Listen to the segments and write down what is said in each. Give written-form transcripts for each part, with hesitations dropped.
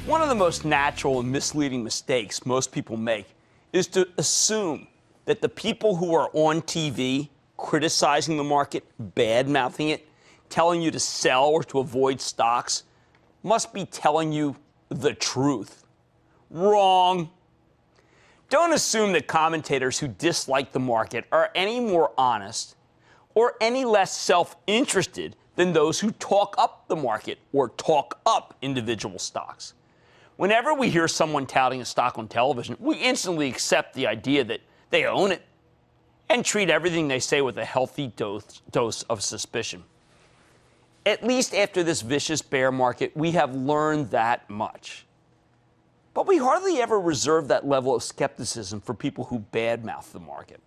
One of the most natural and misleading mistakes most people make is to assume that the people who are on TV criticizing the market, bad-mouthing it, telling you to sell or to avoid stocks, must be telling you the truth. Wrong. Don't assume that commentators who dislike the market are any more honest or any less self-interested than those who talk up the market or talk up individual stocks. Whenever we hear someone touting a stock on television, we instantly accept the idea that they own it and treat everything they say with a healthy dose of suspicion. At least after this vicious bear market, we have learned that much. But we hardly ever reserve that level of skepticism for people who badmouth the market.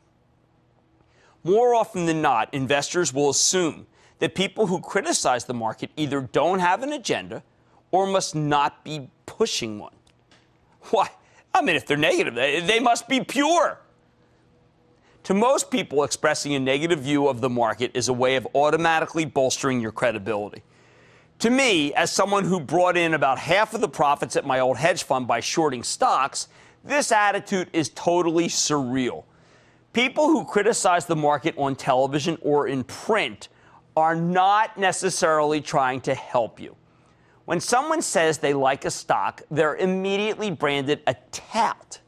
More often than not, investors will assume that people who criticize the market either don't have an agenda or must not be pushing one. Why? I mean, if they're negative, they must be pure. To most people, expressing a negative view of the market is a way of automatically bolstering your credibility. To me, as someone who brought in about half of the profits at my old hedge fund by shorting stocks, this attitude is totally surreal. People who criticize the market on television or in print are not necessarily trying to help you. When someone says they like a stock, they're immediately branded a tout.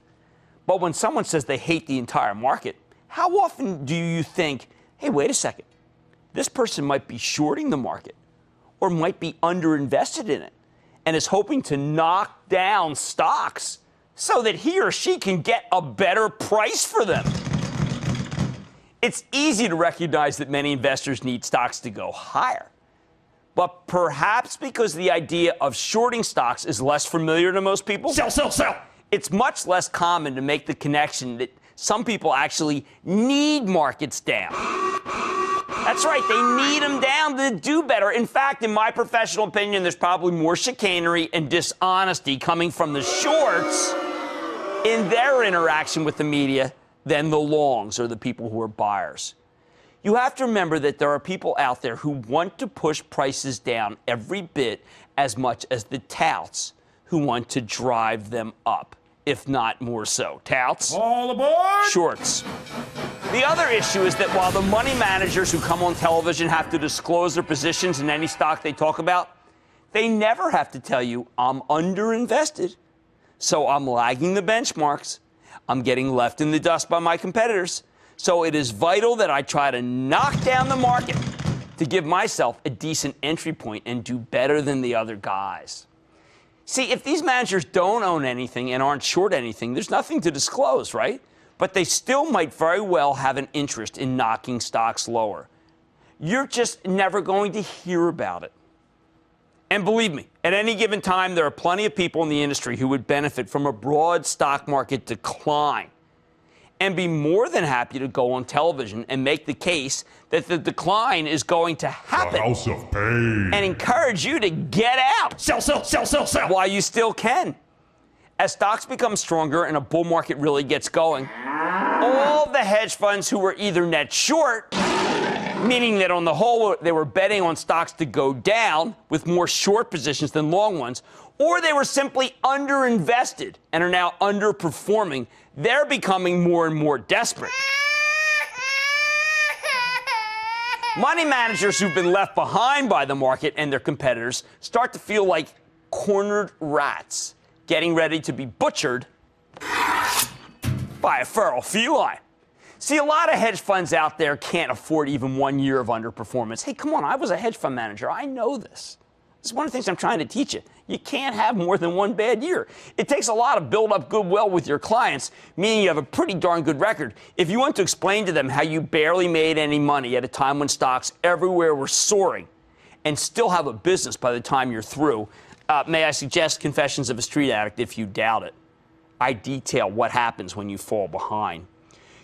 But when someone says they hate the entire market, how often do you think, hey, wait a second, this person might be shorting the market or might be underinvested in it and is hoping to knock down stocks so that he or she can get a better price for them? It's easy to recognize that many investors need stocks to go higher. But perhaps because the idea of shorting stocks is less familiar to most people, sell, it's much less common to make the connection that some people actually need markets down. That's right, they need them down to do better. In fact, in my professional opinion, there's probably more chicanery and dishonesty coming from the shorts in their interaction with the media than the longs or the people who are buyers. You have to remember that there are people out there who want to push prices down every bit as much as the touts who want to drive them up, if not more so. Touts? All aboard! Shorts. The other issue is that while the money managers who come on television have to disclose their positions in any stock they talk about, they never have to tell you, I'm underinvested, so I'm lagging the benchmarks. I'm getting left in the dust by my competitors. So it is vital that I try to knock down the market to give myself a decent entry point and do better than the other guys. See, if these managers don't own anything and aren't short anything, there's nothing to disclose, right? But they still might very well have an interest in knocking stocks lower. You're just never going to hear about it. And believe me, at any given time, there are plenty of people in the industry who would benefit from a broad stock market decline and be more than happy to go on television and make the case that the decline is going to happen. The house of pain. And encourage you to get out. Sell. While you still can. As stocks become stronger and a bull market really gets going, all the hedge funds who were either net short, meaning that on the whole they were betting on stocks to go down with more short positions than long ones, or they were simply underinvested and are now underperforming, they're becoming more and more desperate. Money managers who've been left behind by the market and their competitors start to feel like cornered rats getting ready to be butchered by a feral feline. See, a lot of hedge funds out there can't afford even 1 year of underperformance. Hey, come on, I was a hedge fund manager. I know this. This is one of the things I'm trying to teach you. You can't have more than one bad year. It takes a lot to build up goodwill with your clients, meaning you have a pretty darn good record. If you want to explain to them how you barely made any money at a time when stocks everywhere were soaring and still have a business by the time you're through, may I suggest Confessions of a Street Addict if you doubt it. I detail what happens when you fall behind.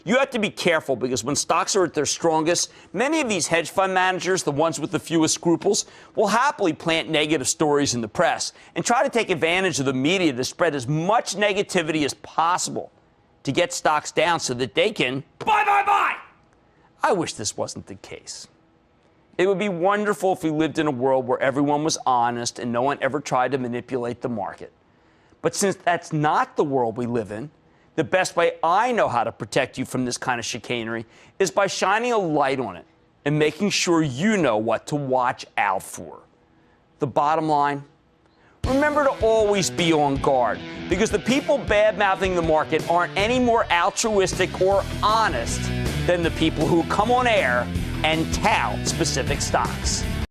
You have to be careful because when stocks are at their strongest, many of these hedge fund managers, the ones with the fewest scruples, will happily plant negative stories in the press and try to take advantage of the media to spread as much negativity as possible to get stocks down so that they can buy. I wish this wasn't the case. It would be wonderful if we lived in a world where everyone was honest and no one ever tried to manipulate the market. But since that's not the world we live in, the best way I know how to protect you from this kind of chicanery is by shining a light on it and making sure you know what to watch out for. The bottom line, remember to always be on guard, because the people bad-mouthing the market aren't any more altruistic or honest than the people who come on air and tout specific stocks.